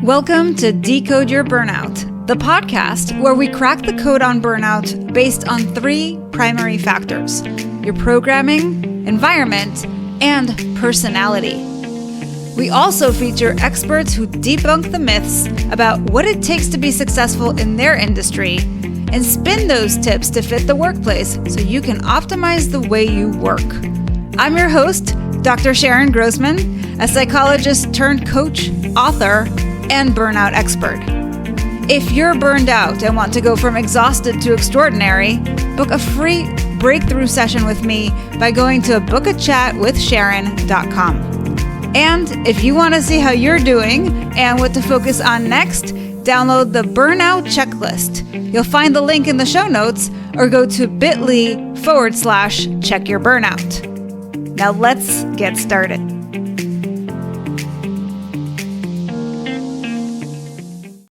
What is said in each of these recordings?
Welcome to Decode Your Burnout, the podcast where we crack the code on burnout based on three primary factors: your programming, environment, and personality. We also feature experts who debunk the myths about what it takes to be successful in their industry and spin those tips to fit the workplace so you can optimize the way you work. I'm your host, Dr. Sharon Grossman, a psychologist turned coach, author, and burnout expert. If you're burned out and want to go from exhausted to extraordinary, book a free breakthrough session with me by going to bookachatwithsharon.com. And if you want to see how you're doing and what to focus on next, download the Burnout Checklist. You'll find the link in the show notes or go to bit.ly/checkyourburnout. Now let's get started.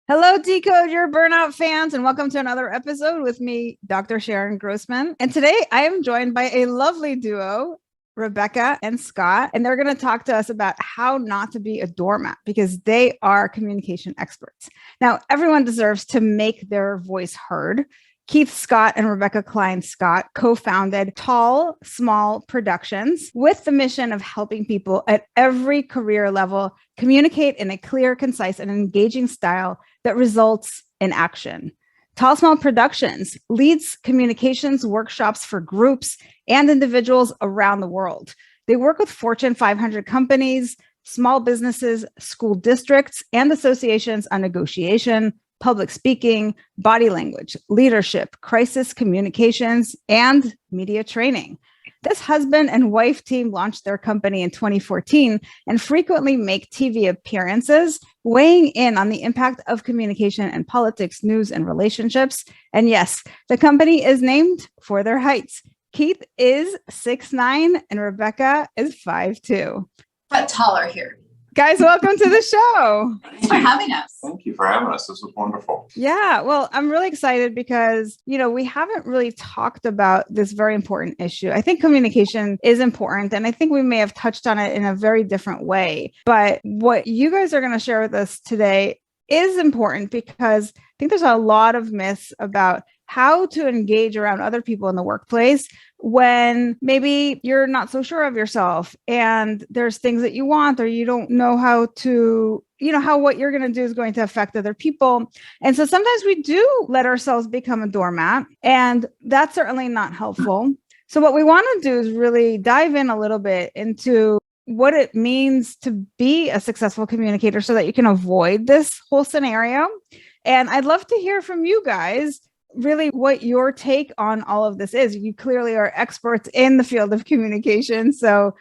Hello, Decode Your Burnout fans, and welcome to another episode with me, Dr. Sharon Grossman. And today I am joined by a lovely duo, Rebecca and Scott, and they're going to talk to us about how not to be a doormat because they are communication experts. Now, everyone deserves to make their voice heard. Keith Scott and Rebecca Klein Scott co-founded Tall Small Productions with the mission of helping people at every career level communicate in a clear, concise, and engaging style that results in action. Tall Small Productions leads communications workshops for groups and individuals around the world. They work with Fortune 500 companies, small businesses, school districts, and associations on negotiation, public speaking, body language, leadership, crisis communications, and media training. This husband and wife team launched their company in 2014 and frequently make TV appearances, weighing in on the impact of communication and politics, news, and relationships. And yes, the company is named for their heights. Keith is 6'9" and Rebecca is 5'2". But taller here. Guys, welcome to the show. Thanks for having us. Thank you for having us. This was wonderful. Yeah, well, I'm really excited because, we haven't really talked about this very important issue. I think communication is important, and I think we may have touched on it in a very different way. But what you guys are going to share with us today is important because I think there's a lot of myths about how to engage around other people in the workplace when maybe you're not so sure of yourself and there's things that you want or you don't know how to, how what you're going to do is going to affect other people. And so sometimes we do let ourselves become a doormat, and that's certainly not helpful. So what we want to do is really dive in a little bit into what it means to be a successful communicator so that you can avoid this whole scenario. And I'd love to hear from you guys really what your take on all of this is. You clearly are experts in the field of communication. So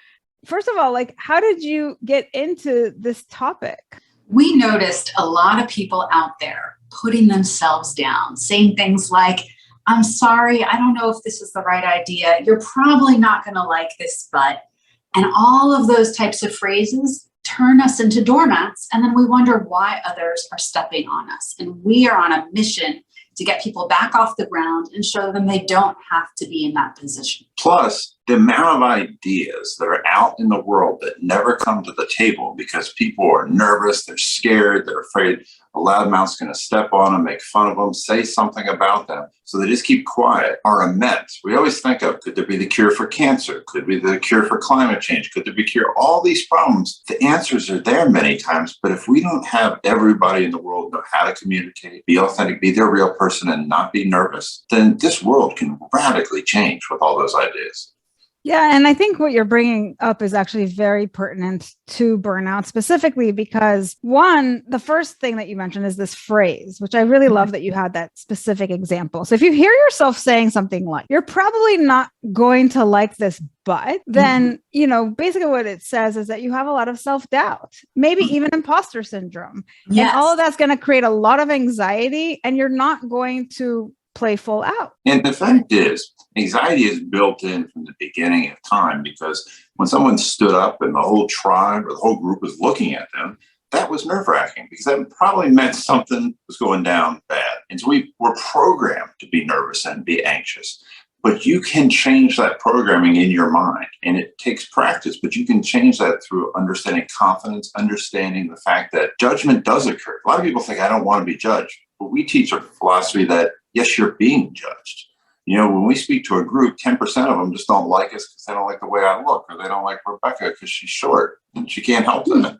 first of all, how did you get into this topic? We noticed a lot of people out there putting themselves down, saying things like, I'm sorry, I don't know if this is the right idea. You're probably not going to like this, but, and all of those types of phrases turn us into doormats. And then we wonder why others are stepping on us. And we are on a mission to get people back off the ground and show them they don't have to be in that position. Plus, the amount of ideas that are out in the world that never come to the table because people are nervous, they're scared, they're afraid a loudmouth's going to step on them, make fun of them, say something about them. So they just keep quiet, are immense. We always think of, could there be the cure for cancer? Could there be the cure for climate change? Could there be a cure? All these problems, the answers are there many times. But if we don't have everybody in the world know how to communicate, be authentic, be their real person, and not be nervous, then this world can radically change with all those ideas. Yeah. And I think what you're bringing up is actually very pertinent to burnout specifically because one, the first thing that you mentioned is this phrase, which I really love that you had that specific example. So if you hear yourself saying something like, you're probably not going to like this, but then, basically what it says is that you have a lot of self-doubt, maybe even imposter syndrome. Yes. And all of that's going to create a lot of anxiety and you're not going to play full out. And the fact is, anxiety is built in from the beginning of time because when someone stood up and the whole tribe or the whole group was looking at them, that was nerve-wracking because that probably meant something was going down bad. And so we were programmed to be nervous and be anxious. But you can change that programming in your mind, and it takes practice, but you can change that through understanding confidence, understanding the fact that judgment does occur. A lot of people think, I don't want to be judged. But we teach a philosophy that, yes, you're being judged. When we speak to a group, 10% of them just don't like us because they don't like the way I look, or they don't like Rebecca because she's short and she can't help that.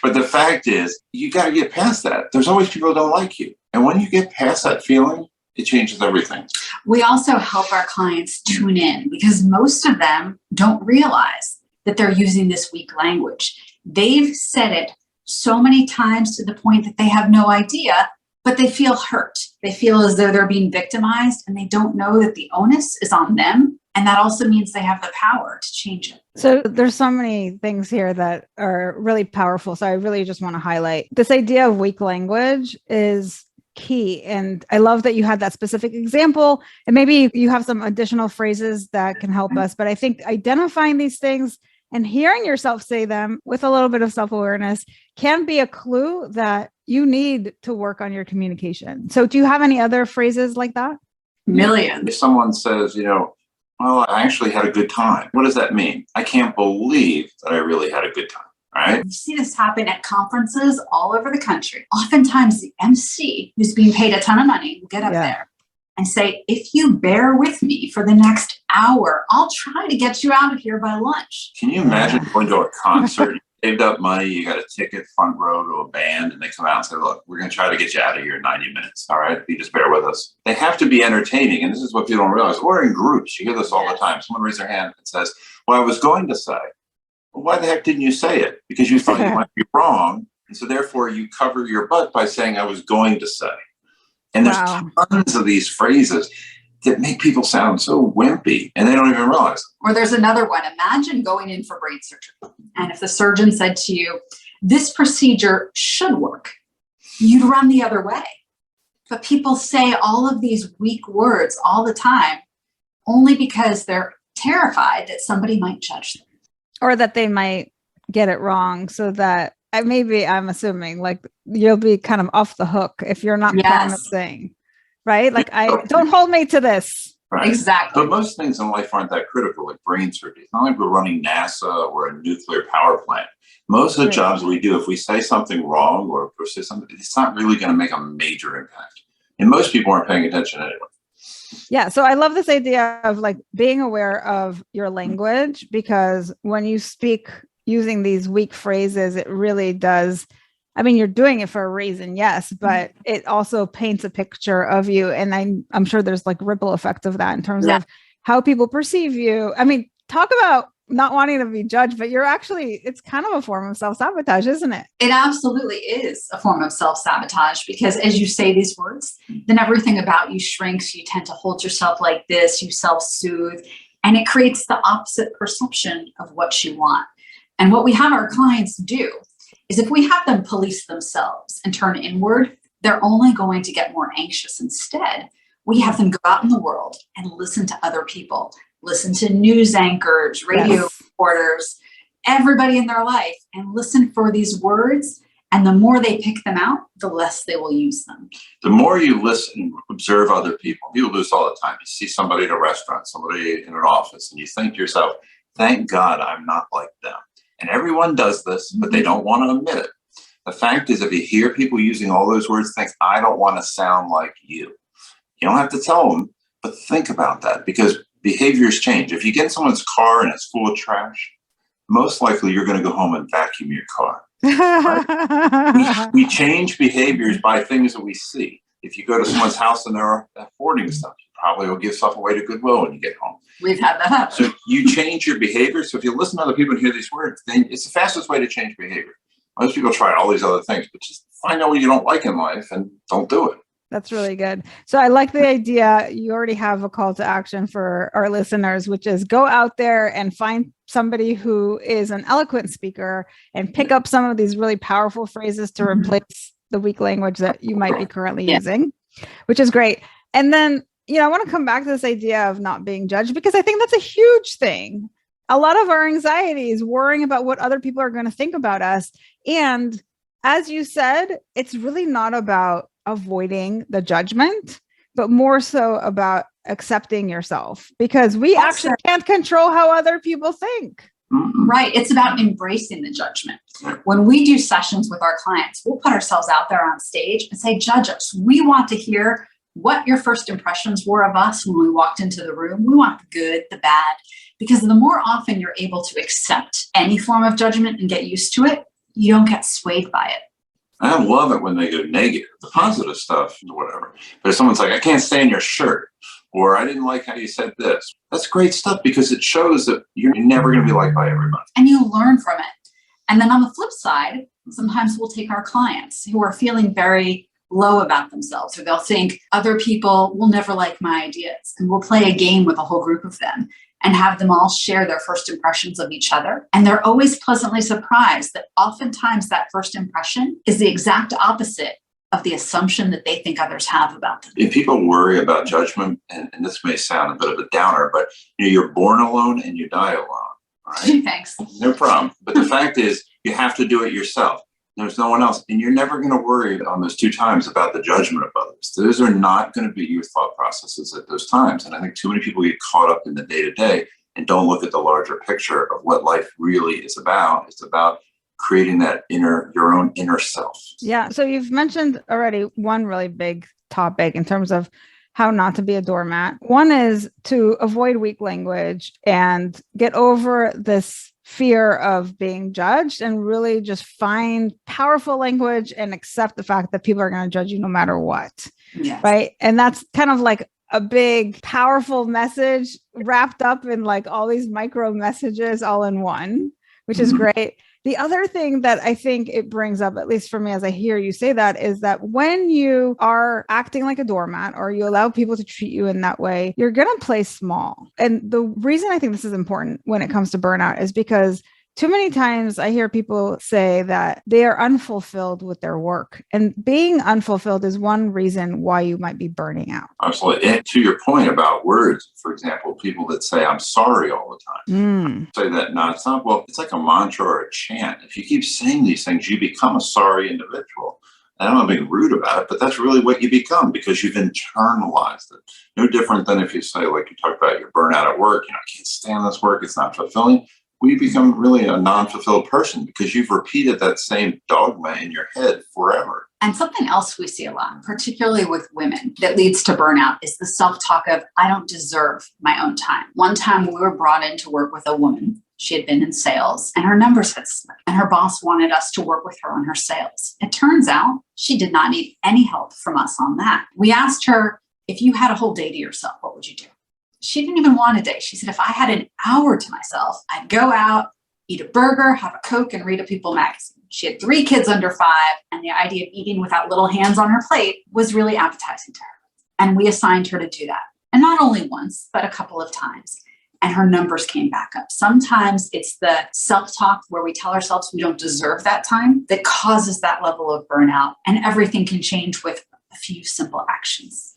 But the fact is, you got to get past that. There's always people who don't like you. And when you get past that feeling, it changes everything. We also help our clients tune in because most of them don't realize that they're using this weak language. They've said it so many times to the point that they have no idea, but they feel hurt. They feel as though they're being victimized, and they don't know that the onus is on them. And that also means they have the power to change it. So there's so many things here that are really powerful. So I really just want to highlight this idea of weak language is key. And I love that you had that specific example, and maybe you have some additional phrases that can help us. But I think identifying these things and hearing yourself say them with a little bit of self-awareness can be a clue that you need to work on your communication. So do you have any other phrases like that? Millions. If someone says, well, I actually had a good time. What does that mean? I can't believe that I really had a good time. Right? You see this happen at conferences all over the country. Oftentimes the MC, who's being paid a ton of money, will get up there and say, if you bear with me for the next hour, I'll try to get you out of here by lunch. Can you imagine going to a concert, you saved up money, you got a ticket front row to a band, and they come out and say, look, we're going to try to get you out of here in 90 minutes. All right? You just bear with us. They have to be entertaining. And this is what people don't realize. We're in groups. You hear this all the time. Someone raises their hand and says, well, I was going to say, why the heck didn't you say it? Because you thought you might be wrong. And so therefore you cover your butt by saying I was going to say. And there's tons of these phrases that make people sound so wimpy and they don't even realize it. Or there's another one. Imagine going in for brain surgery. And if the surgeon said to you, this procedure should work, you'd run the other way. But people say all of these weak words all the time, only because they're terrified that somebody might judge them. Or that they might get it wrong, so that I'm assuming like you'll be kind of off the hook if you're not promising, right? Like don't hold me to this. Right. Exactly. But most things in life aren't that critical, like brain surgery. It's not like we're running NASA or a nuclear power plant. Most of the jobs we do, if we say something wrong or if we say something, it's not really going to make a major impact. And most people aren't paying attention anyway. Yeah. So I love this idea of like being aware of your language, because when you speak using these weak phrases, it really does. I mean, you're doing it for a reason, yes, but it also paints a picture of you. And I'm sure there's like ripple effect of that in terms of how people perceive you. I mean, talk about not wanting to be judged, but it's kind of a form of self-sabotage, isn't it? It absolutely is a form of self-sabotage, because as you say these words, then everything about you shrinks. You tend to hold yourself like this, you self-soothe, and it creates the opposite perception of what you want. And what we have our clients do is, if we have them police themselves and turn inward, they're only going to get more anxious. Instead, we have them go out in the world and listen to other people. Listen to news anchors, radio reporters, everybody in their life, and listen for these words. And the more they pick them out, the less they will use them. The more you listen, observe other people. People do this all the time. You see somebody in a restaurant, somebody in an office, and you think to yourself, thank God I'm not like them. And everyone does this, but they don't want to admit it. The fact is, if you hear people using all those words, think, I don't want to sound like you. You don't have to tell them, but think about that, because behaviors change. If you get in someone's car and it's full of trash, most likely you're going to go home and vacuum your car. Right? we change behaviors by things that we see. If you go to someone's house and they're hoarding stuff, you probably will give stuff away to Goodwill when you get home. We've had that happen. So you change your behavior. So if you listen to other people and hear these words, then it's the fastest way to change behavior. Most people try all these other things, but just find out what you don't like in life and don't do it. That's really good. So I like the idea. You already have a call to action for our listeners, which is go out there and find somebody who is an eloquent speaker and pick up some of these really powerful phrases to replace the weak language that you might be currently using, which is great. And then, I want to come back to this idea of not being judged, because I think that's a huge thing. A lot of our anxiety is worrying about what other people are going to think about us. And as you said, it's really not about avoiding the judgment, but more so about accepting yourself, because we actually can't control how other people think. Right. It's about embracing the judgment. When we do sessions with our clients, we'll put ourselves out there on stage and say, judge us. We want to hear what your first impressions were of us when we walked into the room. We want the good, the bad, because the more often you're able to accept any form of judgment and get used to it, you don't get swayed by it. I love it when they go negative, the positive stuff, whatever. But if someone's like, I can't stand your shirt, or I didn't like how you said this, that's great stuff, because it shows that you're never going to be liked by everybody. And you learn from it. And then on the flip side, sometimes we'll take our clients who are feeling very low about themselves, or they'll think other people will never like my ideas. And we'll play a game with a whole group of them and have them all share their first impressions of each other. And they're always pleasantly surprised that oftentimes that first impression is the exact opposite of the assumption that they think others have about them. If people worry about judgment, and this may sound a bit of a downer, but you're born alone and you die alone. Right? Thanks. No problem. But the fact is, you have to do it yourself. There's no one else. And you're never going to worry on those 2 times about the judgment of others. Those are not going to be your thought processes at those times. And I think too many people get caught up in the day-to-day and don't look at the larger picture of what life really is about. It's about creating that your own inner self. Yeah. So you've mentioned already one really big topic in terms of how not to be a doormat. One is to avoid weak language and get over this fear of being judged, and really just find powerful language and accept the fact that people are going to judge you no matter what. Yes. Right. And that's kind of like a big, powerful message wrapped up in like all these micro messages all in one, which is great. The other thing that I think it brings up, at least for me, as I hear you say that, is that when you are acting like a doormat, or you allow people to treat you in that way, you're going to play small. And the reason I think this is important when it comes to burnout is because too many times I hear people say that they are unfulfilled with their work. And being unfulfilled is one reason why you might be burning out. Absolutely. And to your point about words, for example, people that say, I'm sorry all the time, say that nonstop. Well, it's like a mantra or a chant. If you keep saying these things, you become a sorry individual. And I'm not being rude about it, but that's really what you become, because you've internalized it. No different than if you say, like you talked about your burnout at work, I can't stand this work, it's not fulfilling. We become really a non-fulfilled person because you've repeated that same dogma in your head forever. And something else we see a lot, particularly with women, that leads to burnout is the self-talk of, I don't deserve my own time. One time we were brought in to work with a woman. She had been in sales and her numbers had slipped, and her boss wanted us to work with her on her sales. It turns out she did not need any help from us on that. We asked her, if you had a whole day to yourself, what would you do? She didn't even want a day. She said, if I had an hour to myself, I'd go out, eat a burger, have a Coke, and read a People magazine. She had 3 kids under 5, and the idea of eating without little hands on her plate was really appetizing to her. And we assigned her to do that. And not only once, but a couple of times. And her numbers came back up. Sometimes it's the self-talk where we tell ourselves we don't deserve that time that causes that level of burnout. And everything can change with a few simple actions.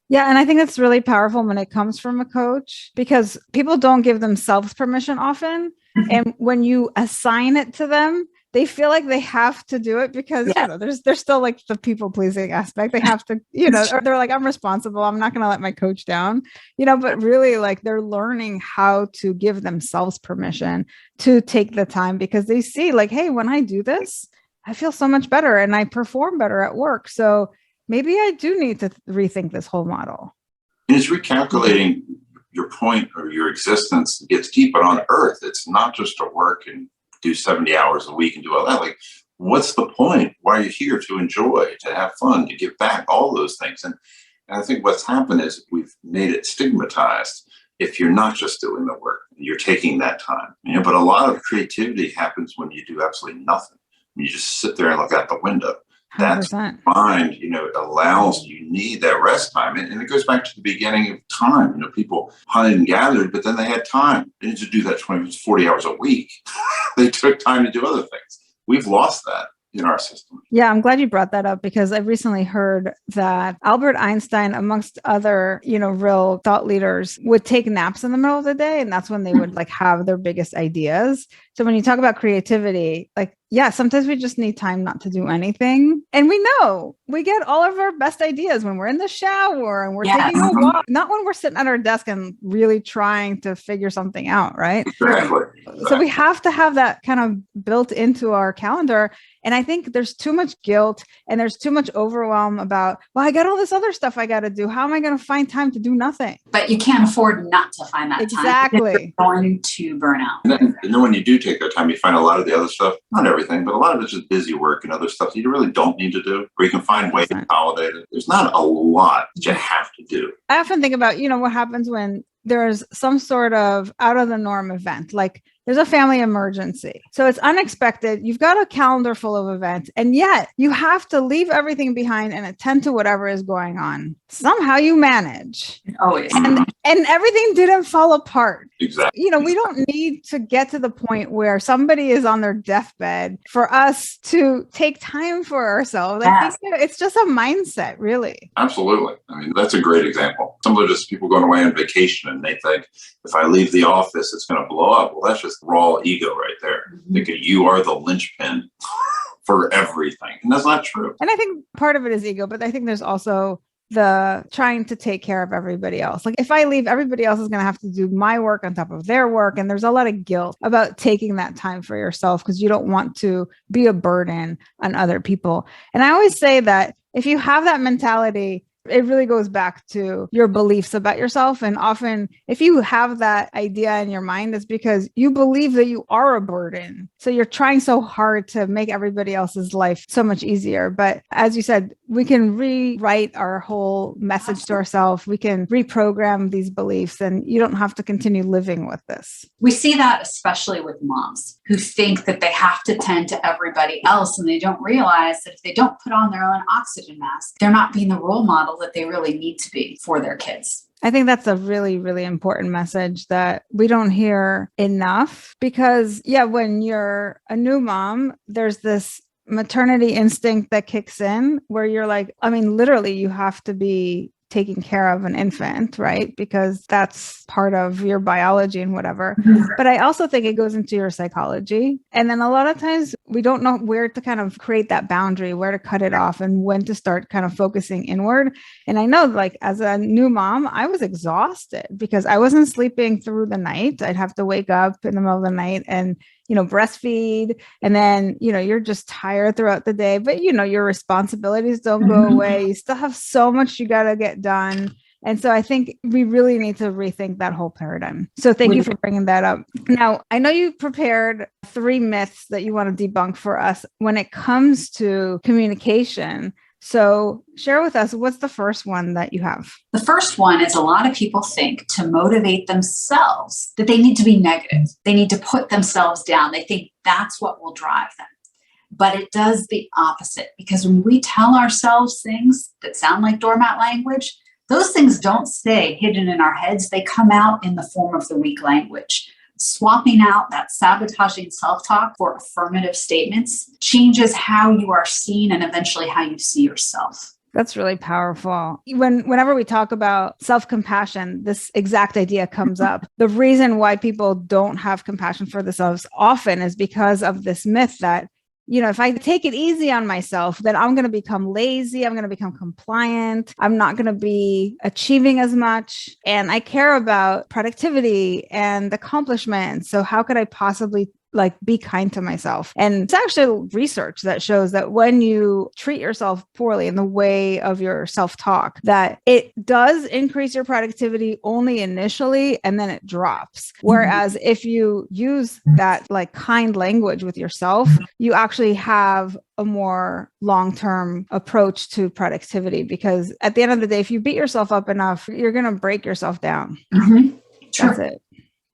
Yeah. And I think that's really powerful when it comes from a coach, because people don't give themselves permission often. And when you assign it to them, they feel like they have to do it because there's still like the people pleasing aspect. They have to, or they're like, I'm responsible. I'm not going to let my coach down, but really like they're learning how to give themselves permission to take the time, because they see like, hey, when I do this, I feel so much better and I perform better at work. So maybe I do need to rethink this whole model. And it's recalculating your point or your existence to get to keep it on earth. It's not just to work and do 70 hours a week and do all that. Like, what's the point? Why are you here? To enjoy, to have fun, to give back, all those things. And I think what's happened is we've made it stigmatized if you're not just doing the work, you're taking that time. But a lot of creativity happens when you do absolutely nothing. When you just sit there and look out the window. 100%. That's mind, allows, you need that rest time. And it goes back to the beginning of time. People hunted and gathered, but then they had time. They didn't just do that 40 hours a week. They took time to do other things. We've lost that in our system. Yeah, I'm glad you brought that up, because I recently heard that Albert Einstein, amongst other, real thought leaders, would take naps in the middle of the day. And that's when they would like have their biggest ideas. So when you talk about creativity, like, yeah, sometimes we just need time not to do anything. And we know we get all of our best ideas when we're in the shower and we're taking a walk, not when we're sitting at our desk and really trying to figure something out, right? Exactly. So we have to have that kind of built into our calendar. And I think there's too much guilt and there's too much overwhelm about, well, I got all this other stuff I got to do. How am I going to find time to do nothing? But you can't afford not to find that time. Exactly. You're going to burn out. And then when you do take that time, you find a lot of the other stuff, not everything, but a lot of it's just busy work and other stuff that you really don't need to do, where you can find ways to consolidate it. There's not a lot that you have to do. I often think about, what happens when there's some sort of out of the norm event, like there's a family emergency. So it's unexpected. You've got a calendar full of events, and yet you have to leave everything behind and attend to whatever is going on. Somehow you manage. Always. And everything didn't fall apart. Exactly. We don't need to get to the point where somebody is on their deathbed for us to take time for ourselves. I think it's just a mindset, really. Absolutely. I mean, that's a great example. Some of just people going away on vacation and they think, if I leave the office, it's going to blow up. Well, that's just raw ego right there. Thinking you are the linchpin for everything. And that's not true. And I think part of it is ego, but I think there's also the trying to take care of everybody else. Like if I leave, everybody else is going to have to do my work on top of their work. And there's a lot of guilt about taking that time for yourself because you don't want to be a burden on other people. And I always say that if you have that mentality, it really goes back to your beliefs about yourself. And often if you have that idea in your mind, it's because you believe that you are a burden. So you're trying so hard to make everybody else's life so much easier. But as you said, we can rewrite our whole message to ourselves. We can reprogram these beliefs and you don't have to continue living with this. We see that especially with moms who think that they have to tend to everybody else. And they don't realize that if they don't put on their own oxygen mask, they're not being the role model that they really need to be for their kids. I think that's a really, really important message that we don't hear enough because, when you're a new mom, there's this maternity instinct that kicks in where you're like, literally you have to be taking care of an infant, right? Because that's part of your biology and whatever. But I also think it goes into your psychology. And then a lot of times we don't know where to kind of create that boundary, where to cut it off and when to start kind of focusing inward. And I know like as a new mom, I was exhausted because I wasn't sleeping through the night. I'd have to wake up in the middle of the night and breastfeed. And then, you're just tired throughout the day, but your responsibilities don't go away. You still have so much you got to get done. And so I think we really need to rethink that whole paradigm. So thank you for bringing that up. Now, I know you prepared 3 myths that you want to debunk for us when it comes to communication. So share with us, what's the first one that you have? The first one is a lot of people think to motivate themselves that they need to be negative. They need to put themselves down. They think that's what will drive them. But it does the opposite because when we tell ourselves things that sound like doormat language, those things don't stay hidden in our heads. They come out in the form of the weak language. Swapping out that sabotaging self-talk for affirmative statements changes how you are seen and eventually how you see yourself. That's really powerful. Whenever we talk about self-compassion, this exact idea comes up. The reason why people don't have compassion for themselves often is because of this myth that if I take it easy on myself, then I'm going to become lazy. I'm going to become compliant. I'm not going to be achieving as much. And I care about productivity and accomplishments. So how could I possibly be kind to myself? And it's actually research that shows that when you treat yourself poorly in the way of your self-talk, that it does increase your productivity only initially, and then it drops. Whereas if you use that kind language with yourself, you actually have a more long-term approach to productivity, because at the end of the day, if you beat yourself up enough, you're going to break yourself down. Sure. That's it.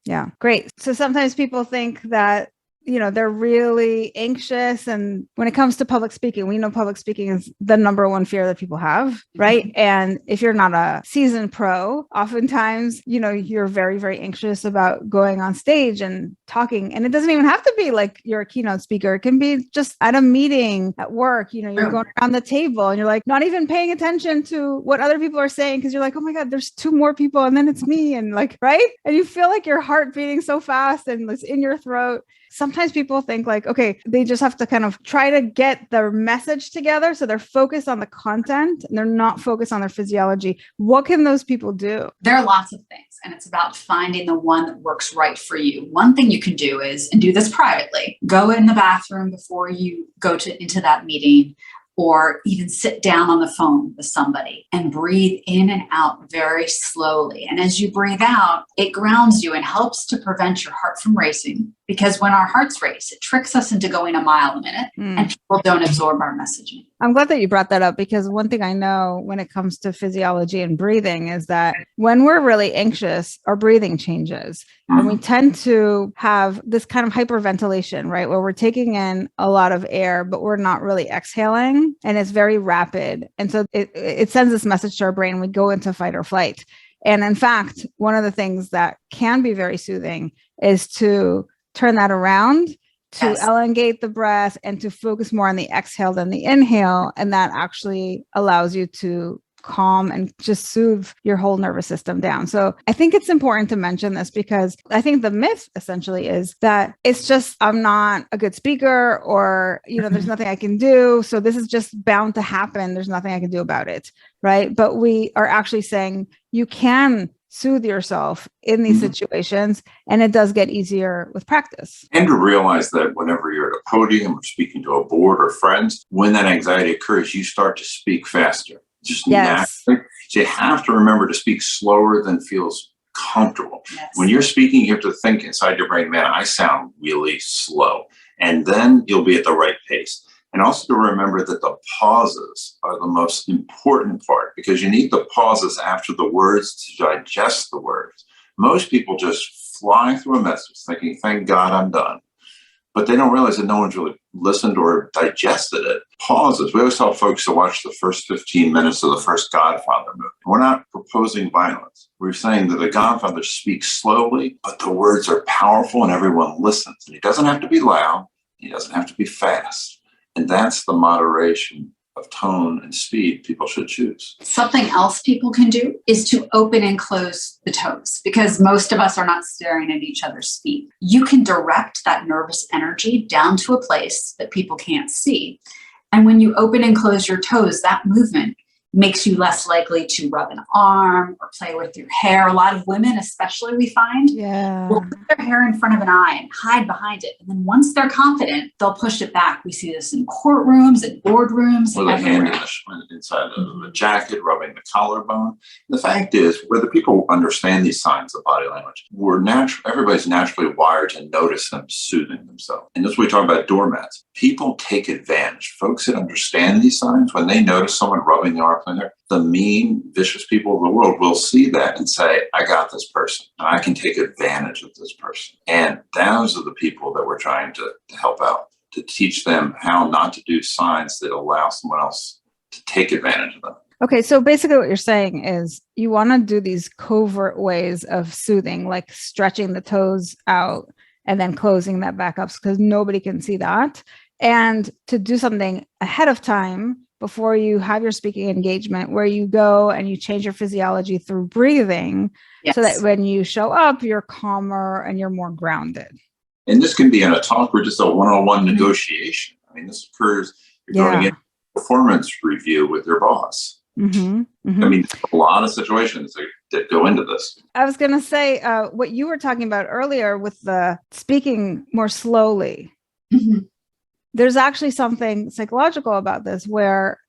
Yeah. Great. So sometimes people think that, they're really anxious. And when it comes to public speaking, we know public speaking is the number one fear that people have, right? And if you're not a seasoned pro, oftentimes, you're very, very anxious about going on stage and talking. And it doesn't even have to be like you're a keynote speaker. It can be just at a meeting at work, you're going around the table and you're like not even paying attention to what other people are saying because you're like, oh my God, there's 2 more people and then it's me. And right? And you feel like your heart beating so fast and it's in your throat. sometimes people think like, okay, they just have to kind of try to get their message together. So they're focused on the content and they're not focused on their physiology. What can those people do? There are lots of things, and it's about finding the one that works right for you. One thing you can do is, and do this privately, go in the bathroom before you go into that meeting, or even sit down on the phone with somebody and breathe in and out very slowly. And as you breathe out, it grounds you and helps to prevent your heart from racing. Because when our hearts race, it tricks us into going a mile a minute and people don't absorb our messaging. I'm glad that you brought that up, because one thing I know when it comes to physiology and breathing is that when we're really anxious, our breathing changes. And we tend to have this kind of hyperventilation, right? Where we're taking in a lot of air, but we're not really exhaling, and it's very rapid. And so it sends this message to our brain. We go into fight or flight. And in fact, one of the things that can be very soothing is to turn that around, to elongate the breath and to focus more on the exhale than the inhale. And that actually allows you to calm and just soothe your whole nervous system down. So I think it's important to mention this, because I think the myth essentially is that it's just, I'm not a good speaker, or, there's nothing I can do. So this is just bound to happen. There's nothing I can do about it. Right. But we are actually saying you can soothe yourself in these situations, and it does get easier with practice. And to realize that whenever you're at a podium or speaking to a board or friends, when that anxiety occurs, you start to speak faster. Just naturally. So you have to remember to speak slower than feels comfortable. Yes. When you're speaking, you have to think inside your brain, man, I sound really slow. And then you'll be at the right pace. And also to remember that the pauses are the most important part, because you need the pauses after the words to digest the words. Most people just fly through a message thinking, thank God I'm done. But they don't realize that no one's really listened or digested it. Pauses. We always tell folks to watch the first 15 minutes of the first Godfather movie. We're not proposing violence. We're saying that the Godfather speaks slowly, but the words are powerful and everyone listens. And he doesn't have to be loud. He doesn't have to be fast. And that's the moderation of tone and speed people should choose. Something else people can do is to open and close the toes, because most of us are not staring at each other's feet. You can direct that nervous energy down to a place that people can't see. And when you open and close your toes, that movement makes you less likely to rub an arm or play with your hair. A lot of women, especially, we find, will put their hair in front of an eye and hide behind it. And then once they're confident, they'll push it back. We see this in courtrooms, in boardrooms. With a hand inside of the jacket, rubbing the collarbone. The fact is, whether people understand these signs of body language, everybody's naturally wired to notice them soothing themselves. And that's what we talk about doormats. People take advantage. Folks that understand these signs, when they notice someone rubbing the arm in there, the mean, vicious people of the world will see that and say, I got this person and I can take advantage of this person. And those are the people that we're trying to help out, to teach them how not to do signs that allow someone else to take advantage of them. Okay, so basically what you're saying is you want to do these covert ways of soothing, like stretching the toes out and then closing that back up, because nobody can see that. And to do something ahead of time before you have your speaking engagement, where you go and you change your physiology through breathing, so that when you show up, you're calmer and you're more grounded. And this can be in a talk or just a one-on-one negotiation. I mean, this occurs, you're going in a performance review with your boss. I mean, a lot of situations that go into this. I was going to say what you were talking about earlier with the speaking more slowly. There's actually something psychological about this, where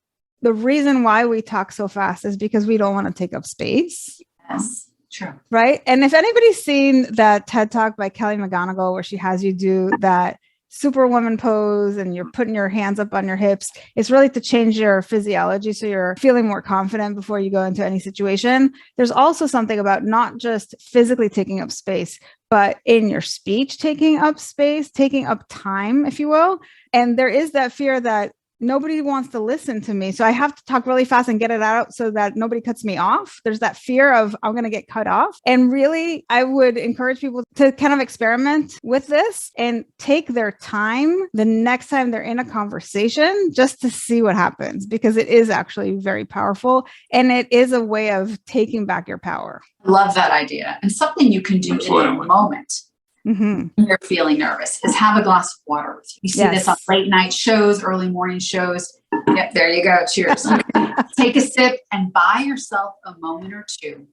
the reason why we talk so fast is because we don't want to take up space. Yes, true. Right. And if anybody's seen that TED Talk by Kelly McGonigal, where she has you do that Superwoman pose and you're putting your hands up on your hips, it's really to change your physiology, so you're feeling more confident before you go into any situation. There's also something about not just physically taking up space, but in your speech, taking up space, taking up time, if you will. And there is that fear that nobody wants to listen to me, so I have to talk really fast and get it out so that nobody cuts me off. There's that fear of I'm going to get cut off. And really, I would encourage people to kind of experiment with this and take their time the next time they're in a conversation, just to see what happens, because it is actually very powerful. And it is a way of taking back your power. I love that idea. And something you can do in a moment. Mm-hmm. when you're feeling nervous is have a glass of water with you. You see this on late night shows, early morning shows. Yep, there you go. Cheers. Take a sip and buy yourself a moment or two.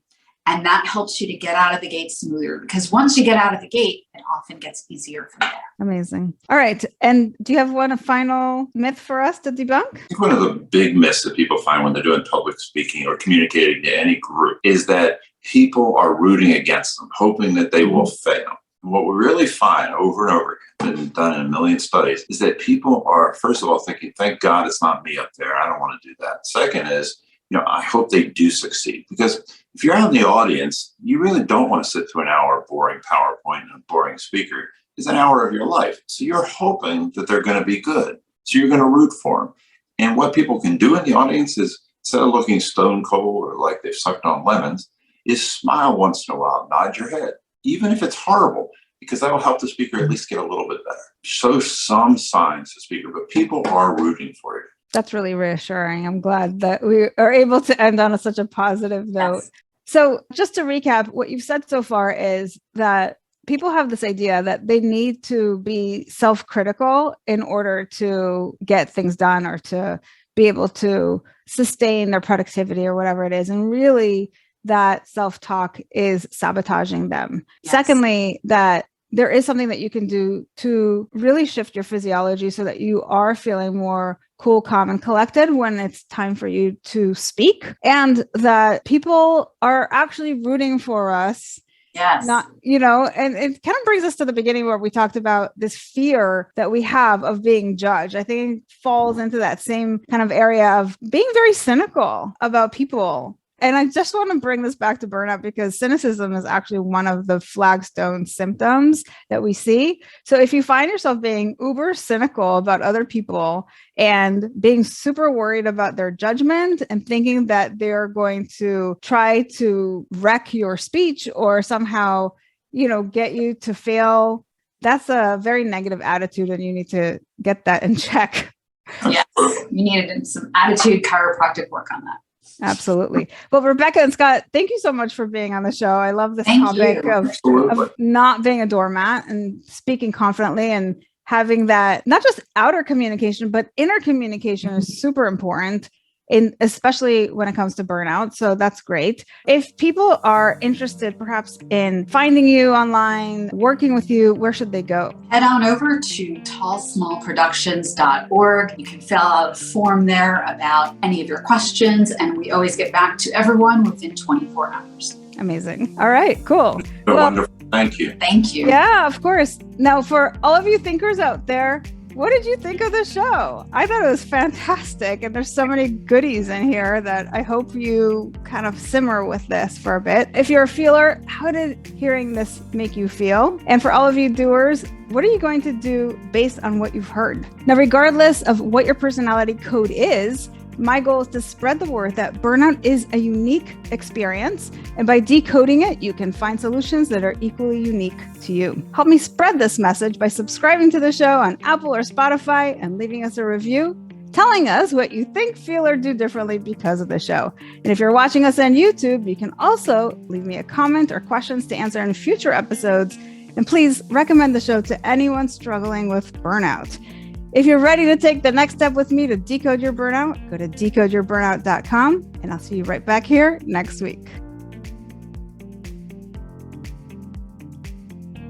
And that helps you to get out of the gate smoother, because once you get out of the gate, it often gets easier from there. Amazing. All right. And do you have a final myth for us to debunk? I think one of the big myths that people find when they're doing public speaking or communicating to any group is that people are rooting against them, hoping that they will fail. And what we really find over and over again, been done in a million studies, is that people are, first of all, thinking, thank God it's not me up there. I don't want to do that. Second is, I hope they do succeed, because if you're out in the audience, you really don't want to sit through an hour of boring PowerPoint and a boring speaker. It's an hour of your life. So you're hoping that they're going to be good. So you're going to root for them. And what people can do in the audience is, instead of looking stone cold or like they've sucked on lemons, is smile once in a while, nod your head, even if it's horrible, because that will help the speaker at least get a little bit better. Show some signs to the speaker, but people are rooting for you. That's really reassuring. I'm glad that we are able to end on such a positive note. Yes. So just to recap, what you've said so far is that people have this idea that they need to be self-critical in order to get things done or to be able to sustain their productivity or whatever it is. And really, that self-talk is sabotaging them. Yes. Secondly, that there is something that you can do to really shift your physiology so that you are feeling more cool, calm, and collected when it's time for you to speak, and that people are actually rooting for us. Yes. And it kind of brings us to the beginning where we talked about this fear that we have of being judged. I think it falls into that same kind of area of being very cynical about people. And I just want to bring this back to burnout, because cynicism is actually one of the flagstone symptoms that we see. So if you find yourself being uber cynical about other people and being super worried about their judgment and thinking that they're going to try to wreck your speech or somehow, get you to fail, that's a very negative attitude, and you need to get that in check. Yes, you needed some attitude chiropractic work on that. Absolutely. Well, Rebecca and Scott, thank you so much for being on the show. I love this topic of not being a doormat and speaking confidently and having that, not just outer communication, but inner communication is super important, especially when it comes to burnout. So that's great. If people are interested perhaps in finding you online, working with you, where should they go? Head on over to tallsmallproductions.org. You can fill out a form there about any of your questions, and we always get back to everyone within 24 hours. Amazing. All right, cool. Wonderful. Thank you. Thank you. Yeah, of course. Now, for all of you thinkers out there, what did you think of the show? I thought it was fantastic. And there's so many goodies in here that I hope you kind of simmer with this for a bit. If you're a feeler, how did hearing this make you feel? And for all of you doers, what are you going to do based on what you've heard? Now, regardless of what your personality code is, my goal is to spread the word that burnout is a unique experience. And by decoding it, you can find solutions that are equally unique to you. Help me spread this message by subscribing to the show on Apple or Spotify and leaving us a review, telling us what you think, feel, or do differently because of the show. And if you're watching us on YouTube, you can also leave me a comment or questions to answer in future episodes. And please recommend the show to anyone struggling with burnout. If you're ready to take the next step with me to decode your burnout, go to decodeyourburnout.com, and I'll see you right back here next week.